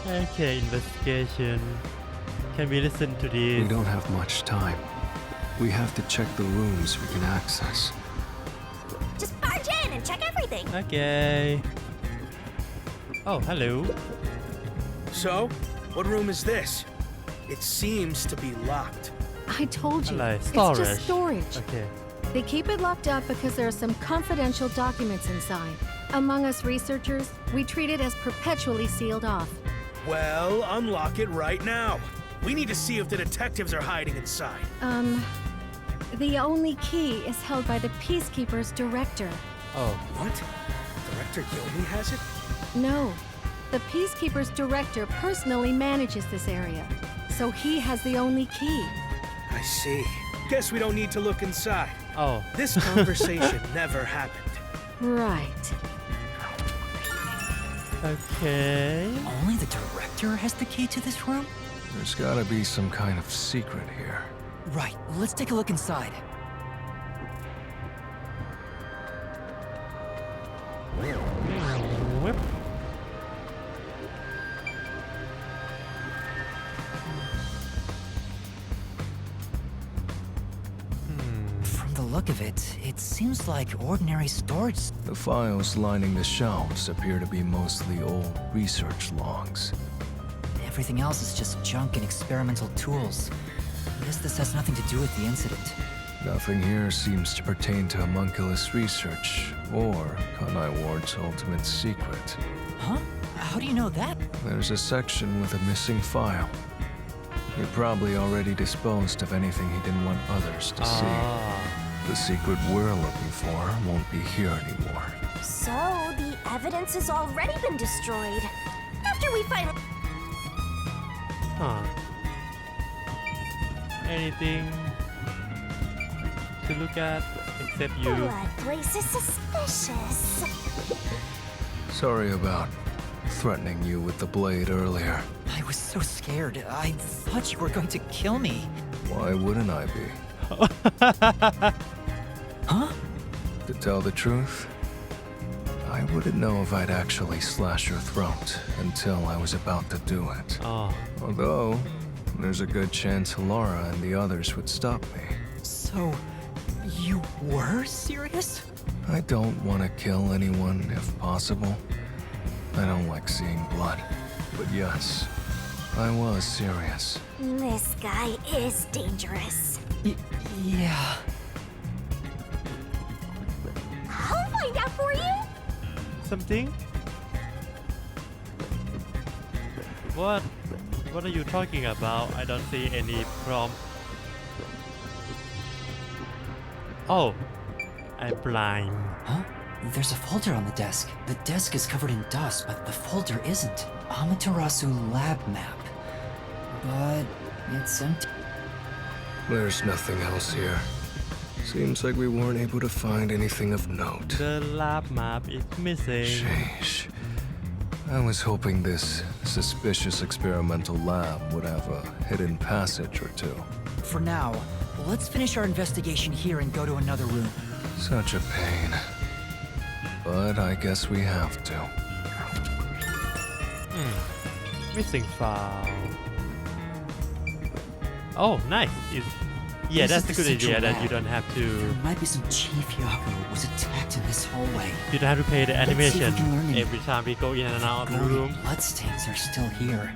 Okay, investigation. Can we listen to We this? don't have much time. We have to check the rooms we can access. Just barge in and check everything. Okay. Oh, hello. So, what room is this? It seems to be locked. I told you. Hello, It's storage. just storage. Okay. They keep it locked up because there are some confidential documents inside. Among us researchers, we treat it as perpetually sealed off. Well, unlock it right now. We need to see if the detectives are hiding inside. The only key is held by the Peacekeeper's director. Oh, What? Director Yomi has it? No, the Peacekeeper's director personally manages this area, so he has the only key. I see. Guess we don't need to look inside. oh. This conversation never happened. Right. Okay. Only the director has the key to this room? There's gotta be some kind of secret here. Right, let's take a look inside. Whip. From the look of it, it seems like ordinary storage. The files lining the shelves appear to be mostly old research logs. Everything else is just junk and experimental tools. Guess this has nothing to do with the incident. Nothing here seems to pertain to homunculus research or Kanai Ward's ultimate secret. Huh? How do you know that? There's a section with a missing file. He probably already disposed of anything he didn't want others to see. The secret we're looking for won't be here anymore. So, the evidence has already been destroyed. After we finally... Huh. Anything to look at except you? Blood place is suspicious. Sorry about threatening you with the blade earlier. I was so scared. I thought you were going to kill me. Why wouldn't I be? Huh? To tell the truth, I wouldn't know if I'd actually slash your throat until I was about to do it. Oh. Although, there's a good chance Laura and the others would stop me. So, you were serious? I don't want to kill anyone if possible. I don't like seeing blood. But yes, I was serious. This guy is dangerous. Yeah. I'll find out for you. Something? What? What are you talking about? I don't see any prompt. Oh, I'm blind. Huh? There's a folder on the desk. The desk is covered in dust, but the folder isn't. Amaterasu lab map. But it's empty. There's nothing else here. Seems like we weren't able to find anything of note. The lab map is missing. Sheesh. I was hoping this suspicious experimental lab would have a hidden passage or two. For now, let's finish our investigation here and go to another room. Such a pain. But I guess we have to. Missing file. Oh, nice. Yeah, This that's a is good the idea central that you lab. don't have to. There might be some Chief Yako was attacked in this hallway. You don't have to pay the Let's see if we animation can learn any every time we go in and out of the Glowing room. bloodstains are still here.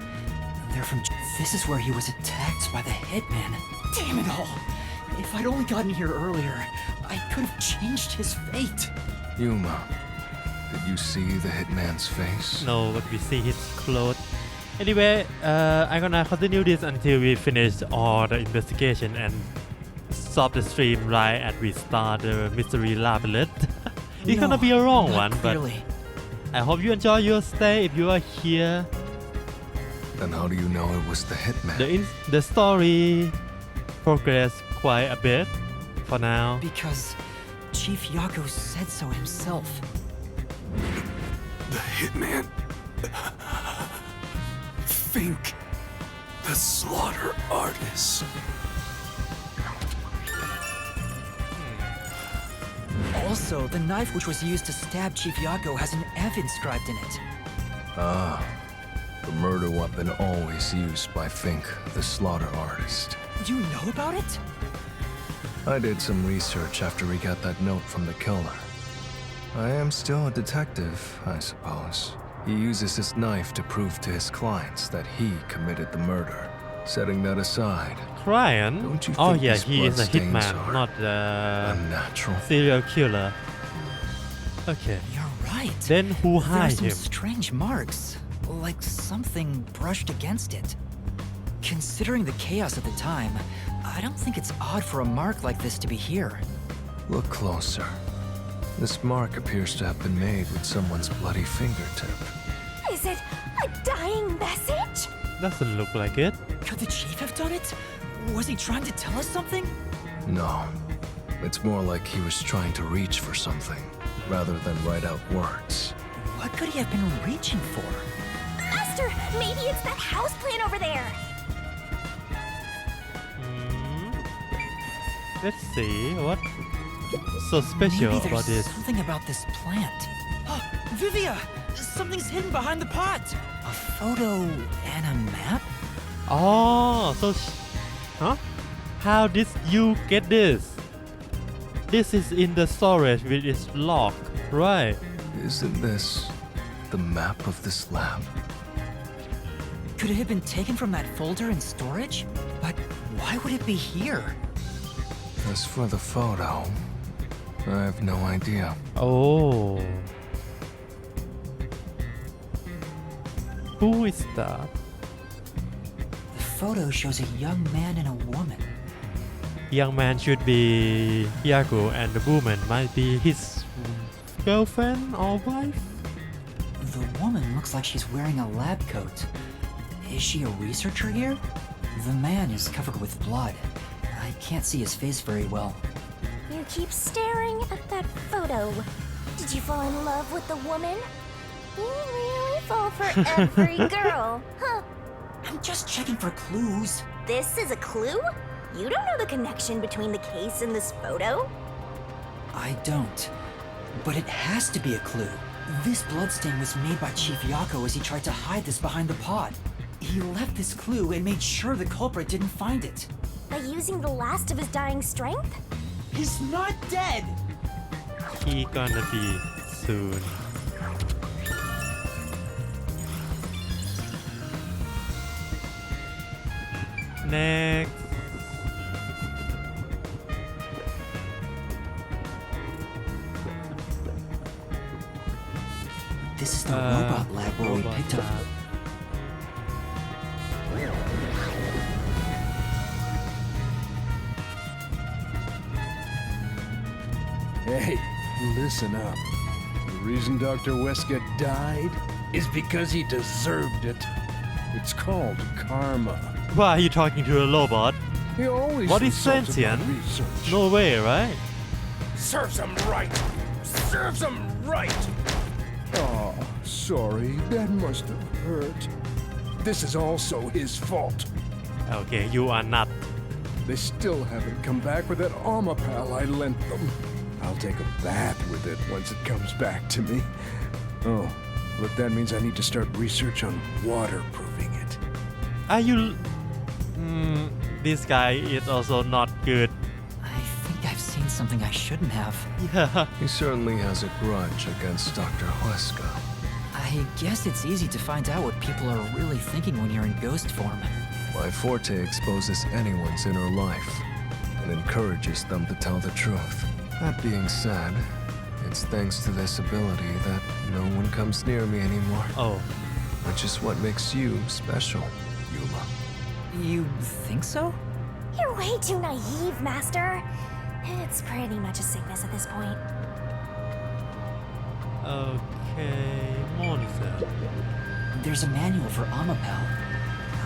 They're from... This is where he was attacked by the hitman. Damn it all! If I'd only gotten here earlier, I could have changed his fate. Yuma, did you see the hitman's face? No, but we see his clothes. Anyway, I'm gonna continue this until we finish all the investigation and stop the stream right as we start the mystery labyrinth. It's No, gonna be a long not one, but clearly. I hope you enjoy your stay if you are here. Then how do you know it was the hitman? The story progressed quite a bit for now. Because Chief Yako said so himself. The hitman. Think. The slaughter artist. Also, the knife which was used to stab Chief Yako has an F inscribed in it. Ah, The murder weapon always used by Fink, the slaughter artist. You know about it? I did some research after he got that note from the killer. I am still a detective, I suppose. He uses his knife to prove to his clients that he committed the murder. Setting that aside, Client? Don't you Oh think yeah, these he is a bloodstains hitman, are not a unnatural. serial killer. Okay. You're right. Then who There are hired some him? strange marks, like something brushed against it. Considering the chaos at the time, I don't think it's odd for a mark like this to be here. Look closer. This mark appears to have been made with someone's bloody fingertip. Is it a dying message? Doesn't look like it. Could the chief have done it? Was he trying to tell us something? No. It's more like he was trying to reach for something, rather than write out words. What could he have been reaching for? Master, maybe it's that house plan over there. Let's see what so special Maybe about there's this. something about this plant. Oh, Vivia! Something's hidden behind the pot! A photo and a map? Oh, so huh? How did you get this? This is in the storage which is locked, right? Isn't this the map of this lab? Could it have been taken from that folder in storage? But why would it be here? As for the photo, I have no idea. Oh. Who is that? The photo shows a young man and a woman. Young man should be Yago and the woman might be his girlfriend or wife? The woman looks like she's wearing a lab coat. Is she a researcher here? The man is covered with blood. I can't see his face very well. You keep staring at that photo. Did you fall in love with the woman? You really fall for every girl, huh? I'm just checking for clues. This is a clue? You don't know the connection between the case and this photo? I don't. But it has to be a clue. This bloodstain was made by Chief Yako as he tried to hide this behind the pod. He left this clue and made sure the culprit didn't find it. By using the last of his dying strength? He's not dead! He gonna be soon. Next. This is the robot lab where we robot picked up. lab. Hey, listen up. The reason Dr. Weska died is because he deserved it. It's called karma. Why are you talking to a robot? He always What is insulted my sentient? research. No way, right? Serves him right. Serves him right. Oh, sorry. That must have hurt. This is also his fault. Okay, you are not. They still haven't come back with that armor pal I lent them. I'll take a bath with it once it comes back to me. Oh, but that means I need to start research on waterproofing it. Are you... this guy is also not good. I think I've seen something I shouldn't have. Yeah. He certainly has a grudge against Dr. Huesca. I guess it's easy to find out what people are really thinking when you're in ghost form. My forte exposes anyone's inner life and encourages them to tell the truth. That being said, it's thanks to this ability that no one comes near me anymore. Oh. Which is what makes you special, Yuma. You think so? You're way too naive, Master. It's pretty much a sickness at this point. Okay, monitor. There's a manual for Amapal.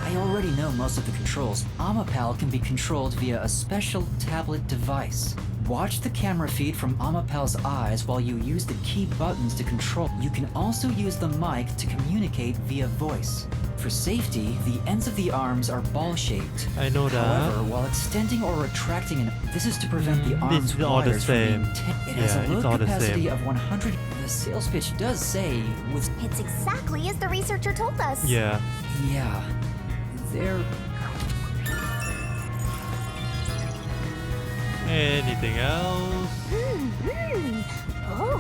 I already know most of the controls. Amapal can be controlled via a special tablet device. Watch the camera feed from Amapal's eyes while you use the key buttons to control. You can also use the mic to communicate via voice. For safety, the ends of the arms are ball-shaped. I know that. However, while extending or retracting this is to prevent the arms is all the wires from being same. It has Yeah, a it's load all the capacity same. of 100. The sales pitch does say with... It's exactly as the researcher told us. Yeah. Yeah, they're... Anything else? Oh.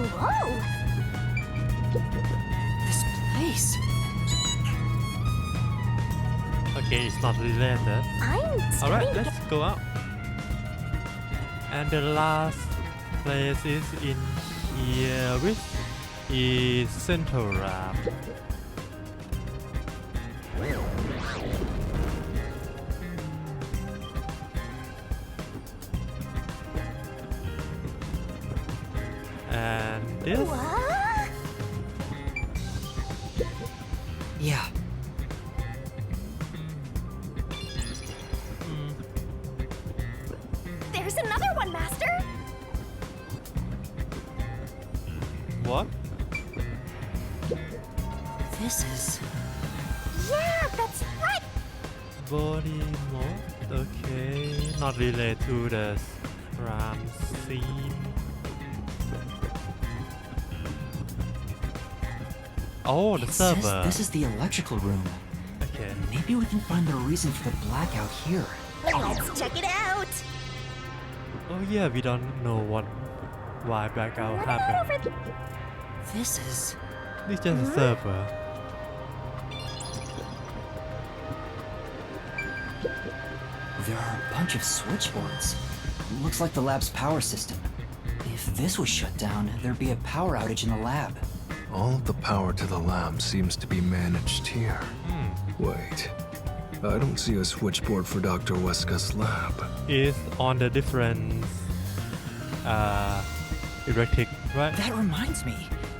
This place... Okay, it's not related. I'm starting Alright, to let's go out. And the last place is in here, which is Central Lab. And this? What? Yeah, There's another one, Master. What? this is... Yeah, that's right. Body mode? Okay, not related to the crime scene. Oh, the It server. says this is the electrical room. Okay. Maybe we can find the reason for the blackout here. Let's check it out. Oh yeah, we don't know why blackout What about happened. over there? This is... It's just a server. There are a bunch of switchboards. Looks like the lab's power system. If this was shut down, there'd be a power outage in the lab. All of the power to the lab seems to be managed here. Wait. I don't see a switchboard for Dr. Weska's lab. It's on the different electric, right? That reminds me.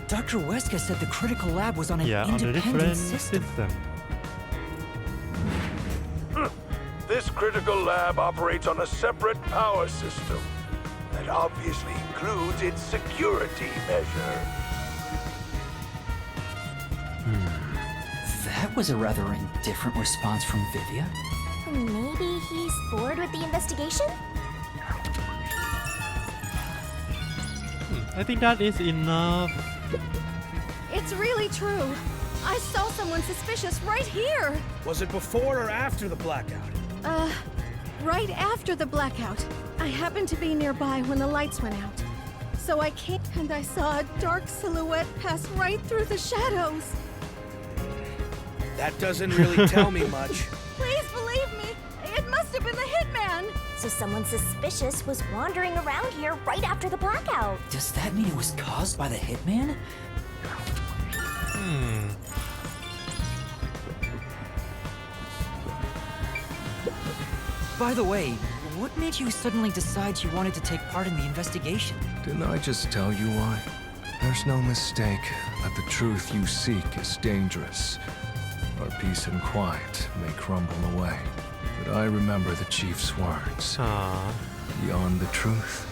Dr. Weska said the critical lab was on an Yeah, on the independent different system. system. This critical lab operates on a separate power system that obviously includes its security measure. That was a rather indifferent response from Vivia. Maybe he's bored with the investigation? I think that is enough. It's really true. I saw someone suspicious right here. Was it before or after the blackout? Right after the blackout. I happened to be nearby when the lights went out. So I came and I saw a dark silhouette pass right through the shadows. That doesn't really tell me much. Please believe me, it must have been the hitman. So someone suspicious was wandering around here right after the blackout. Does that mean it was caused by the hitman? By the way, what made you suddenly decide you wanted to take part in the investigation? Didn't I just tell you why? There's no mistake that the truth you seek is dangerous. Our peace and quiet may crumble away. But I remember the chief's words. Beyond the truth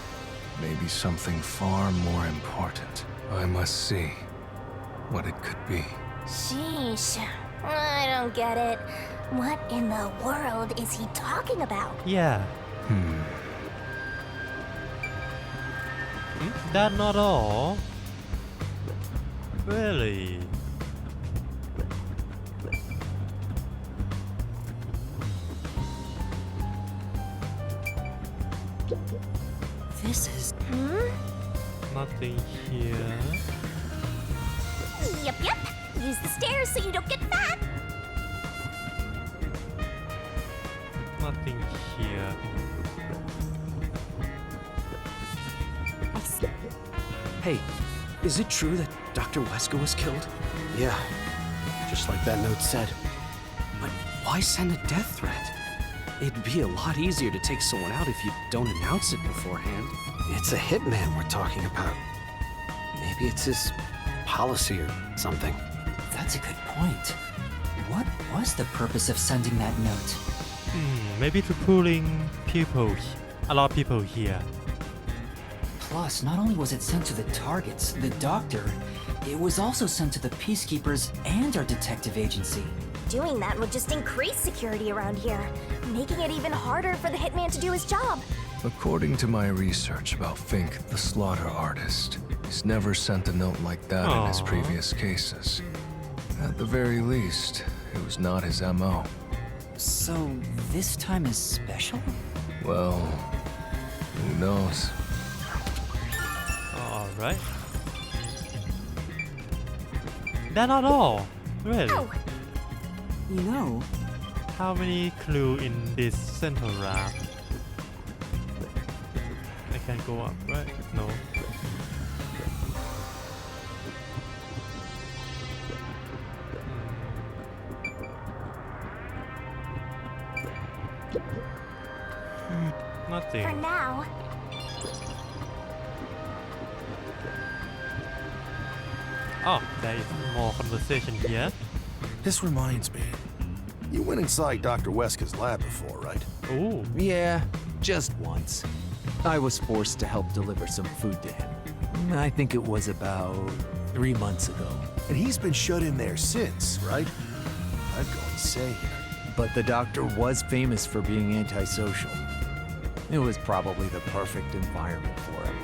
may be something far more important. I must see what it could be. Sheesh. I don't get it. What in the world is he talking about? Yeah. That not all. Really? This is... Nothing here. Yep. Use the stairs so you don't get fat. Nothing here. Hey, is it true that Dr. Weska was killed? Yeah, just like that note said. But why send a death threat? It'd be a lot easier to take someone out if you don't announce it beforehand. It's a hitman we're talking about. Maybe it's his policy or something. That's a good point. What was the purpose of sending that note? Maybe to pulling people, a lot of people here. Plus, not only was it sent to the targets, the doctor, it was also sent to the peacekeepers and our detective agency. Doing that would just increase security around here, making it even harder for the hitman to do his job. According to my research about Fink, the slaughter artist, He's never sent a note like that in his Aw. previous cases. At the very least, it was not his MO. So this time is special? Well, who knows? Alright. That not all. Really? Oh, You know, How many clues in this central lab? I can't go up, right? No. Nothing. for now. Oh, there is more conversation here. This reminds me. You went inside Dr. Weska's lab before, right? Ooh. Yeah, just once. I was forced to help deliver some food to him. I think it was about 3 months ago. And he's been shut in there since, right? I'd go insane. But the doctor was famous for being antisocial. It was probably the perfect environment for him.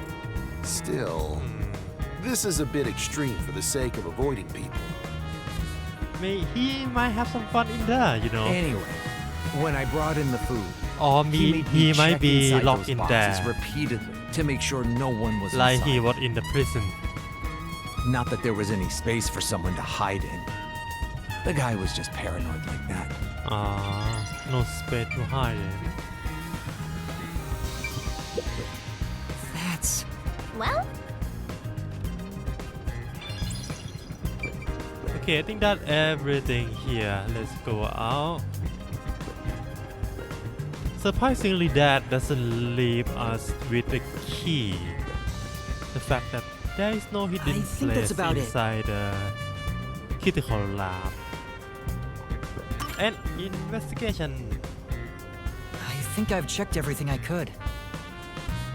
Still, this is a bit extreme for the sake of avoiding people. He might have some fun in there, you know. Anyway, when I brought in the food, Or he might check be inside locked those in boxes there, repeatedly to make sure no one was like he inside. was in the prison. Not that there was any space for someone to hide in. The guy was just paranoid like that. No space to hide in. That's... Well, Okay, I think that's everything here. Let's go out. Surprisingly, that doesn't leave us with the key. The fact that there is no hidden I think that's place about it. inside the critical lab. And investigation. I think I've checked everything I could.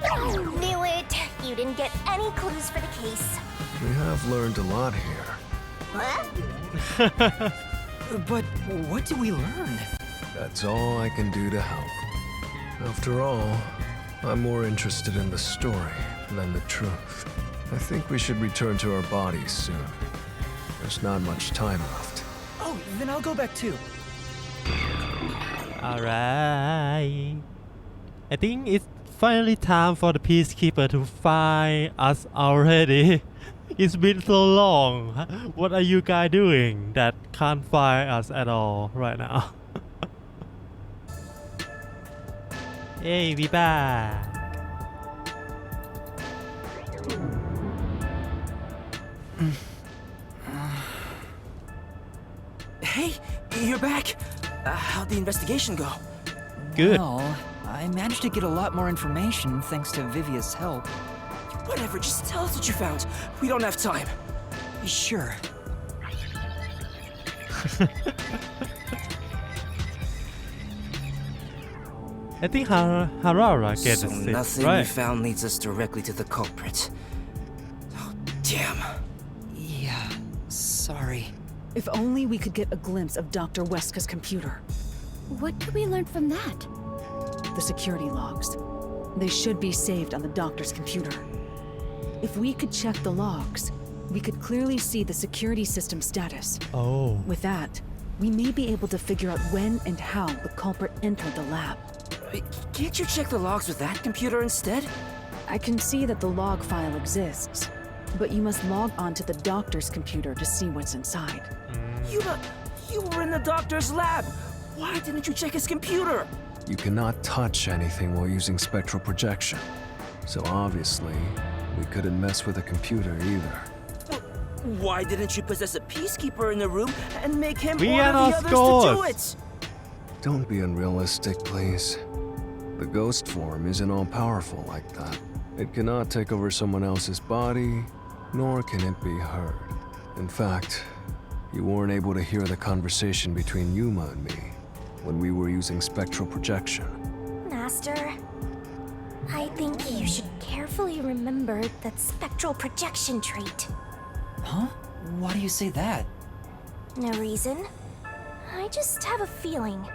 I knew it. You didn't get any clues for the case. We have learned a lot here. What? But what did we learn? That's all I can do to help. After all, I'm more interested in the story than the truth. I think we should return to our bodies soon. There's not much time left. Oh, then I'll go back too. Alright. I think it's finally time for the peacekeeper to find us already. It's been so long. What are you guys doing that can't find us at all right now? Hey, we back. Hey, you're back. How'd the investigation go? Good. Well, I managed to get a lot more information thanks to Vivia's help. Whatever, just tell us what you found. We don't have time. Sure. I think Harara gets So it nothing we right. found leads us directly to the culprit. Oh, damn. Yeah, sorry. If only we could get a glimpse of Dr. Weska's computer. What could we learn from that? The security logs. They should be saved on the doctor's computer. If we could check the logs, we could clearly see the security system status. Oh. With that, we may be able to figure out when and how the culprit entered the lab. Can't you check the logs with that computer instead? I can see that the log file exists, but you must log on to the doctor's computer to see what's inside. You were in the doctor's lab. Why didn't you check his computer? You cannot touch anything while using spectral projection. So obviously, we couldn't mess with a computer either. Why didn't you possess a peacekeeper in the room and make him We order are the not others to do it? ghosts. Don't be unrealistic, please. The ghost form isn't all-powerful like that. It cannot take over someone else's body, nor can it be heard. In fact, you weren't able to hear the conversation between Yuma and me when we were using spectral projection. Master, I think you should carefully remember that spectral projection trait. Huh? Why do you say that? No reason. I just have a feeling.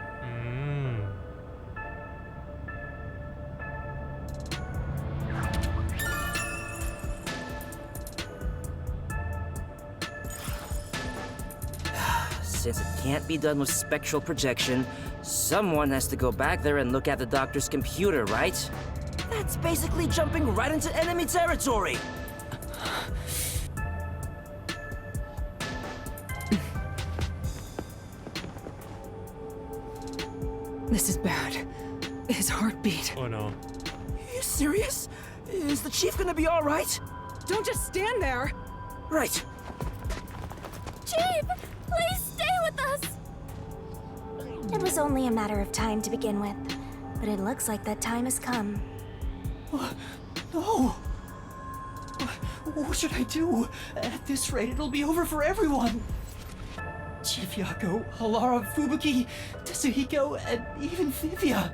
since it can't be done with spectral projection, someone has to go back there and look at the doctor's computer, right? That's basically jumping right into enemy territory! This is bad. His heartbeat. Oh no. Are you serious? Is the chief gonna be alright? Don't just stand there! Right. Chief, please stay with us! It was only a matter of time to begin with, but it looks like that time has come. No! What should I do? At this rate, it'll be over for everyone! Chief Yako, Halara, Fubuki, Tetsuhiko, and even Vivia.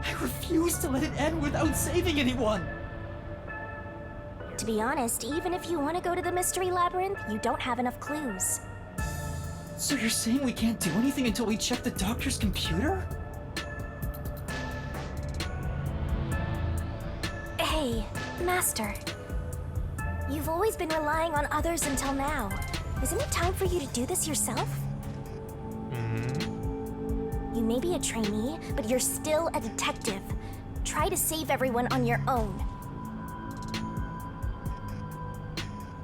I refuse to let it end without saving anyone! To be honest, even if you want to go to the Mystery Labyrinth, you don't have enough clues. So you're saying we can't do anything until we check the doctor's computer? Hey, Master. You've always been relying on others until now. Isn't it time for you to do this yourself? You may be a trainee, but you're still a detective. Try to save everyone on your own.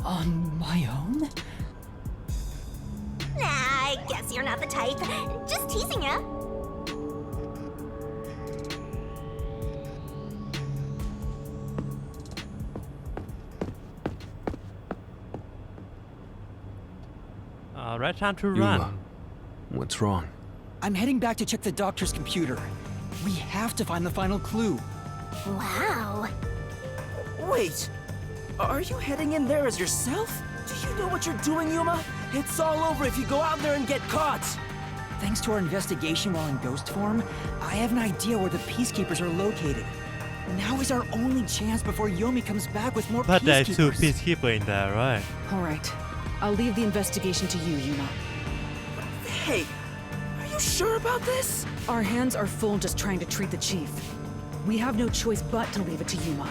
On my own? Nah, I guess you're not the type. Just teasing ya. Alright, time to Yuma, run. what's wrong? I'm heading back to check the doctor's computer. We have to find the final clue. Wow. Wait! Are you heading in there as yourself? Do you know what you're doing, Yuma? It's all over if you go out there and get caught! Thanks to our investigation while in ghost form, I have an idea where the peacekeepers are located. Now is our only chance before Yomi comes back with more But there's two peacekeepers. peacekeepers in there, right? All right. I'll leave the investigation to you, Yuma. Hey, are you sure about this? Our hands are full just trying to treat the chief. We have no choice but to leave it to Yuma.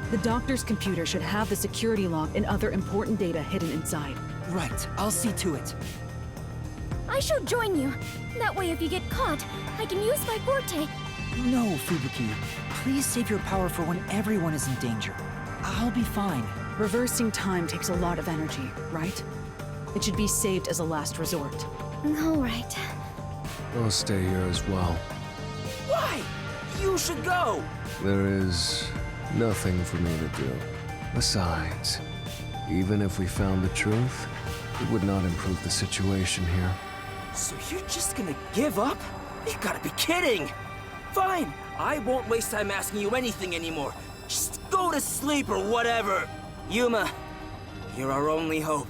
The doctor's computer should have the security log and other important data hidden inside. Right, I'll see to it. I shall join you. That way if you get caught, I can use my forte. No, Fubuki. Please save your power for when everyone is in danger. I'll be fine. Reversing time takes a lot of energy, right? It should be saved as a last resort. All right. I'll stay here as well. Why? You should go! There is nothing for me to do. Besides, even if we found the truth, it would not improve the situation here. So you're just gonna give up? You gotta be kidding! Fine, I won't waste time asking you anything anymore. Just go to sleep or whatever. Yuma, you're our only hope.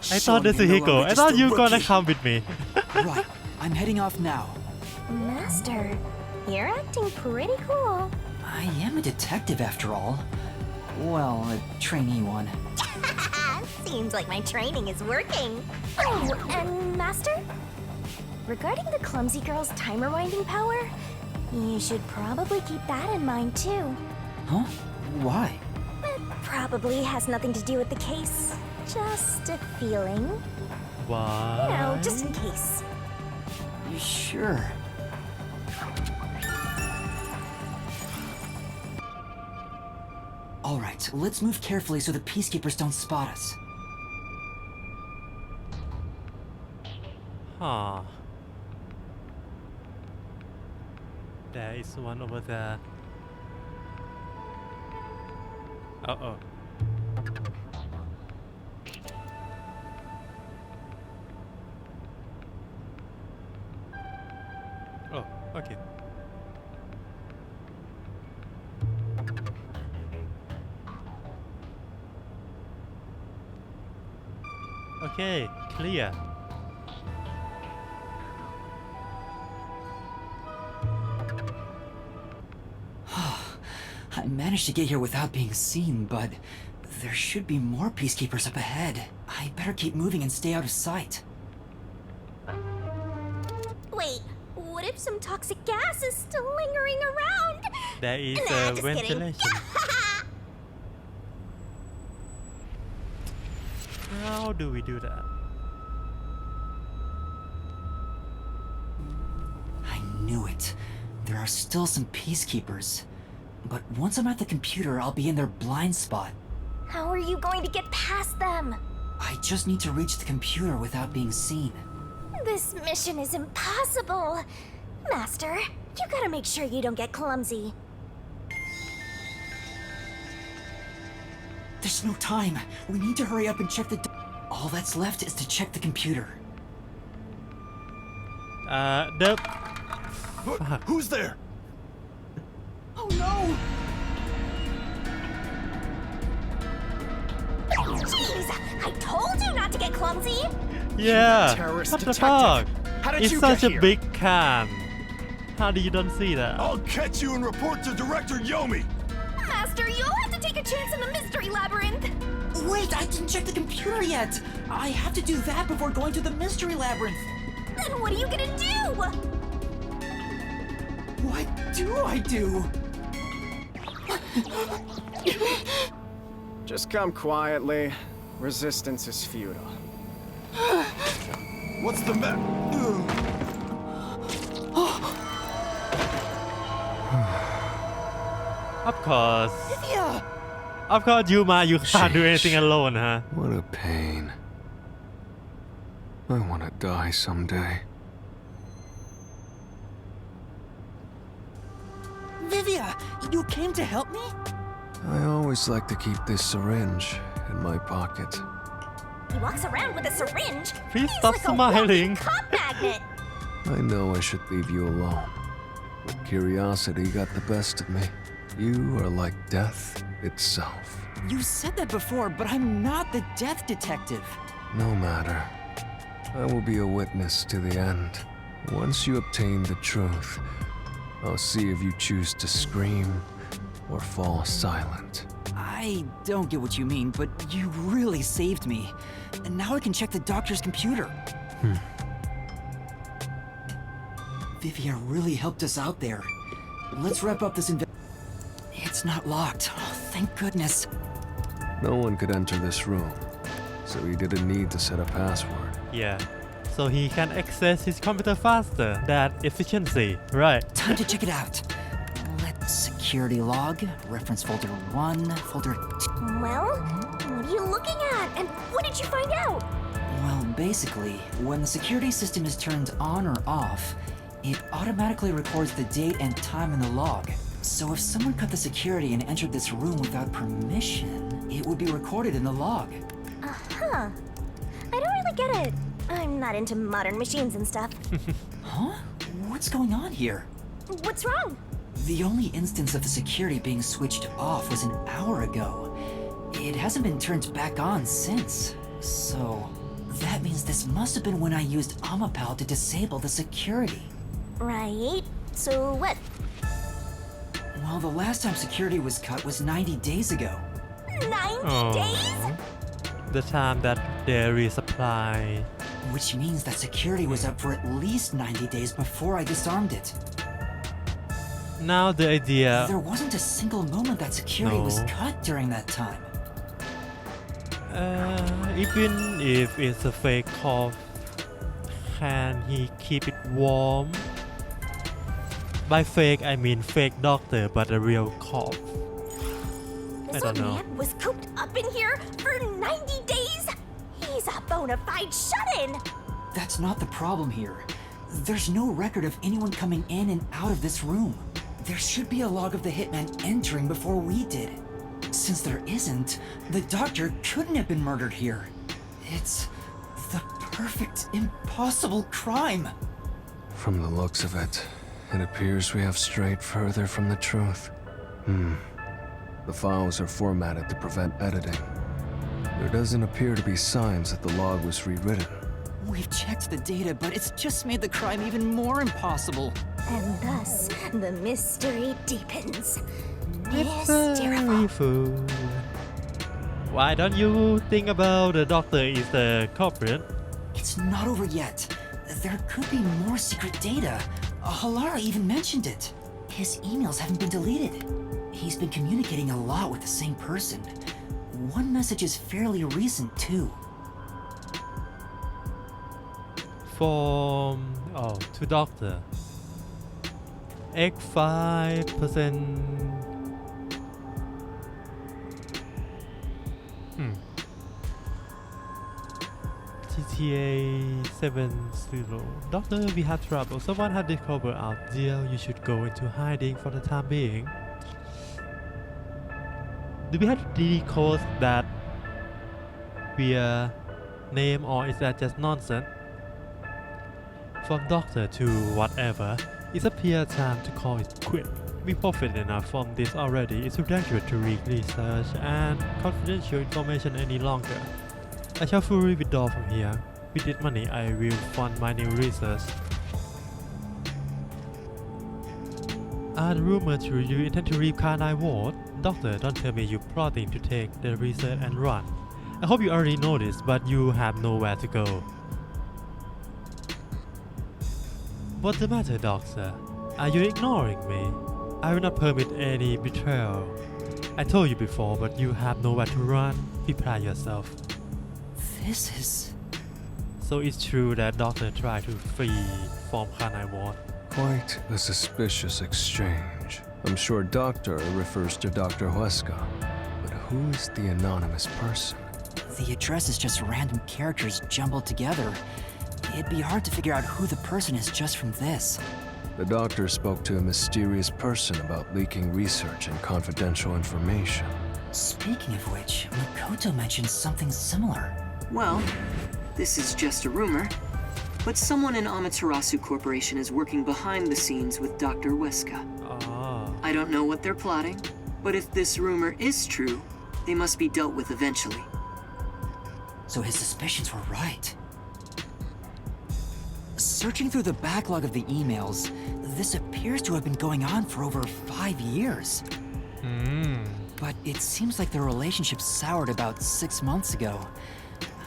I thought this is Hiko. I thought you were gonna come with me. Right, I'm heading off now. Master, you're acting pretty cool. I am a detective after all. Well, a trainee one. Seems like my training is working. Oh, and Master? Regarding the clumsy girl's time rewinding power, you should probably keep that in mind too. Huh? Why? It probably has nothing to do with the case. Just a feeling. Why? You know, just in case. You sure? All right, let's move carefully so the peacekeepers don't spot us. Huh. There is one over there. Uh-oh. Oh, okay. Okay, clear. I managed to get here without being seen, but there should be more peacekeepers up ahead. I better keep moving and stay out of sight. Wait, what if some toxic gas is still lingering around? There is Nah, just kidding. ventilation. How do we do that? knew it. There are still some peacekeepers. But once I'm at the computer, I'll be in their blind spot. How are you going to get past them? I just need to reach the computer without being seen. This mission is impossible. Master, you gotta make sure you don't get clumsy. There's no time. We need to hurry up and check the... All that's left is to check the computer. Who's there? Oh no! Jeez, I told you not to get clumsy. Yeah, terrorist what the detective. fuck? How did It's you such get a here? big can. How do you don't see that? I'll catch you and report to Director Yomi. Master, you'll have to take a chance in the mystery labyrinth. Wait, I didn't check the computer yet! I have to do that before going to the mystery labyrinth! Then what are you gonna do? What do I do? Just come quietly. Resistance is futile. What's the Of course. Of course, Yuma, you can't do anything alone, huh? What a pain. I want to die someday. Vivia, you came to help me? I always like to keep this syringe in my pocket. He walks around with a syringe. Please He's stop like smiling. a walking cop magnet. I know I should leave you alone, but curiosity got the best of me. You are like death itself. You said that before, but I'm not the death detective. No matter. I will be a witness to the end. Once you obtain the truth, I'll see if you choose to scream or fall silent. I don't get what you mean, but you really saved me. And now I can check the doctor's computer. Vivia really helped us out there. Let's wrap up this It's not locked. Oh, thank goodness. No one could enter this room, so he didn't need to set a password. Yeah. So he can access his computer faster. That efficiency, right? Time to check it out. Let's security log, reference folder 1, folder 2. Well, what are you looking at? And what did you find out? Well, basically, when the security system is turned on or off, it automatically records the date and time in the log. So if someone cut the security and entered this room without permission, it would be recorded in the log. Uh-huh. I don't really get it. I'm not into modern machines and stuff. Huh? What's going on here? What's wrong? The only instance of the security being switched off was an hour ago. It hasn't been turned back on since. So, that means this must have been when I used Amapal to disable the security. Right. So what? Well, the last time security was cut was 90 days ago. 90 days? The time that they resupply. Which means that security was up for at least 90 days before I disarmed it. Now the idea. There wasn't a single moment that security was No. cut during that time. Even if it's a fake cough, can he keep it warm? By fake, I mean fake doctor, but a real cough. I This don't old know. man was cooped up in here for 90 days? He's a bona fide shut-in! That's not the problem here. There's no record of anyone coming in and out of this room. There should be a log of the hitman entering before we did. Since there isn't, the doctor couldn't have been murdered here. It's the perfect, impossible crime. From the looks of it, it appears we have strayed further from the truth. The files are formatted to prevent editing. There doesn't appear to be signs that the log was rewritten. We've checked the data, but it's just made the crime even more impossible. And thus, the mystery deepens. Mystery food. Why don't you think about the doctor is the culprit? It's not over yet. There could be more secret data. Halara even mentioned it. His emails haven't been deleted. He's been communicating a lot with the same person. One message is fairly recent, too. To doctor. X 5%. GTA 70. Doctor, we have trouble. Someone had discovered our deal. You should go into hiding for the time being. Do we have to decode that via name, or is that just nonsense? From doctor to whatever, it's appear time to call it quit. We profit enough from this already. It's too dangerous to read research and confidential information any longer. I shall fully withdraw from here. With this money, I will fund my new research. Are the rumors true? You intend to leave Carnine Ward? Doctor, don't tell me you're plotting to take the research and run. I hope you already know this, but you have nowhere to go. What's the matter, Doctor? Are you ignoring me? I will not permit any betrayal. I told you before, but you have nowhere to run. Prepare yourself. This is... So it's true that Doctor tried to flee from Carnine Ward. Quite a suspicious exchange. I'm sure Doctor refers to Dr. Huesca, but who is the anonymous person? The address is just random characters jumbled together. It'd be hard to figure out who the person is just from this. The doctor spoke to a mysterious person about leaking research and confidential information. Speaking of which, Makoto mentioned something similar. Well, this is just a rumor, but someone in Amaterasu Corporation is working behind the scenes with Dr. Huesca. I don't know what they're plotting, but if this rumor is true, they must be dealt with eventually. So his suspicions were right. Searching through the backlog of the emails, this appears to have been going on for over 5 years. But it seems like their relationship soured about 6 months ago.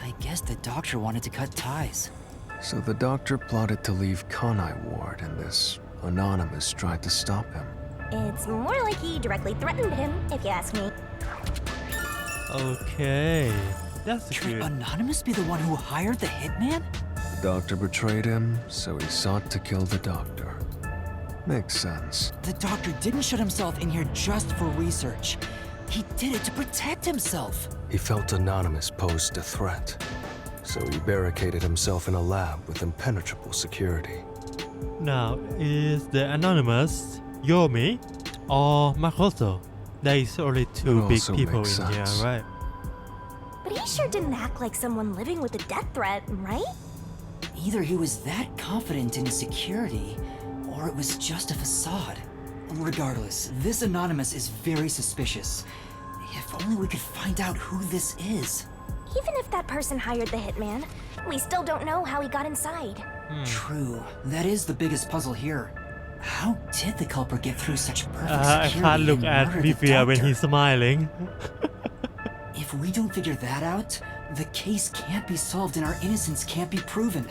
I guess the doctor wanted to cut ties. So the doctor plotted to leave Kanai Ward, and this anonymous tried to stop him. It's more like he directly threatened him, if you ask me. Okay, that's Could Anonymous be the one who hired the hitman? The doctor betrayed him, so he sought to kill the doctor. Makes sense. The doctor didn't shut himself in here just for research. He did it to protect himself. He felt Anonymous posed a threat, so he barricaded himself in a lab with impenetrable security. Now, is the Anonymous Yomi or Makoto? There is only two big people in here, right? But he sure didn't act like someone living with a death threat, right? Either he was that confident in his security, or it was just a facade. Regardless, this Anonymous is very suspicious. If only we could find out who this is. Even if that person hired the hitman, we still don't know how he got inside. True. That is the biggest puzzle here. How did the culprit get through such perfect I security can't look and at murder the Vivia when doctor? he's smiling. If we don't figure that out, the case can't be solved and our innocence can't be proven.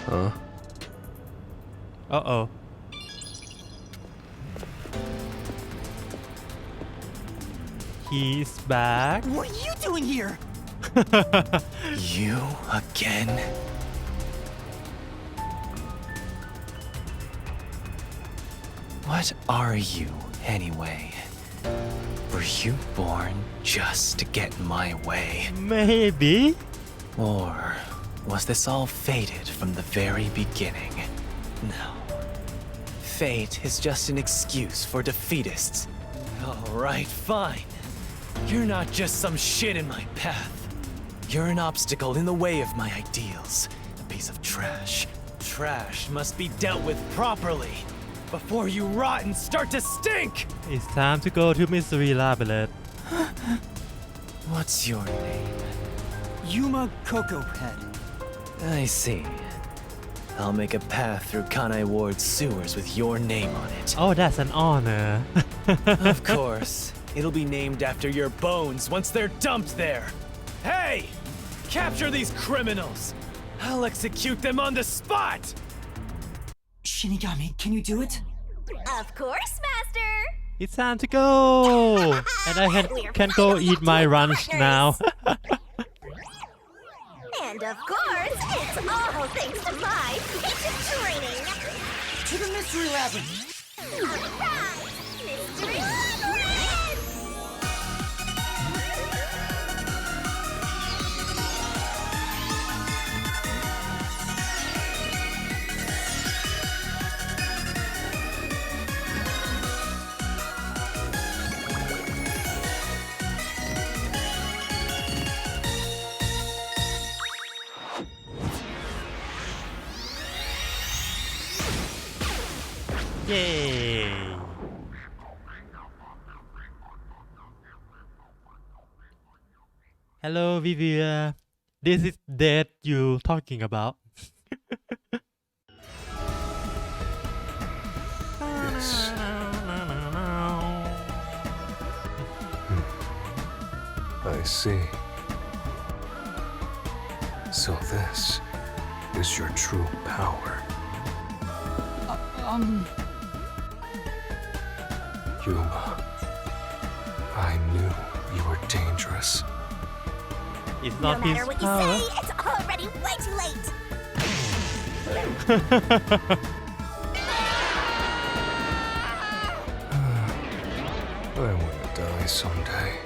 Huh? Uh-oh. He's back. What are you doing here? You again? What are you, anyway? Were you born just to get in my way? Maybe. Or was this all fated from the very beginning? No. Fate is just an excuse for defeatists. Alright, fine. You're not just some shit in my path. You're an obstacle in the way of my ideals. A piece of trash. Trash must be dealt with properly before you rot and start to stink! It's time to go to Mystery Labyrinth. What's your name? Yuma Cocohead. I see. I'll make a path through Kanai Ward's sewers with your name on it. Oh, that's an honor. Of course. It'll be named after your bones once they're dumped there. Hey! Capture these criminals! I'll execute them on the spot! Shinigami, can you do it? Of course, Master! It's time to go! And I can go eat my lunch now. And of course, it's all thanks to my patient training! To the Mystery Labyrinth! Surprise! Mystery Labyrinth! Yay! Hello, Vivia. This is that you talking about. Yes. I see. So this is your true power. Yuma, I knew you were dangerous. It's No not his matter what you power. say, it's already way too late! I want to die someday.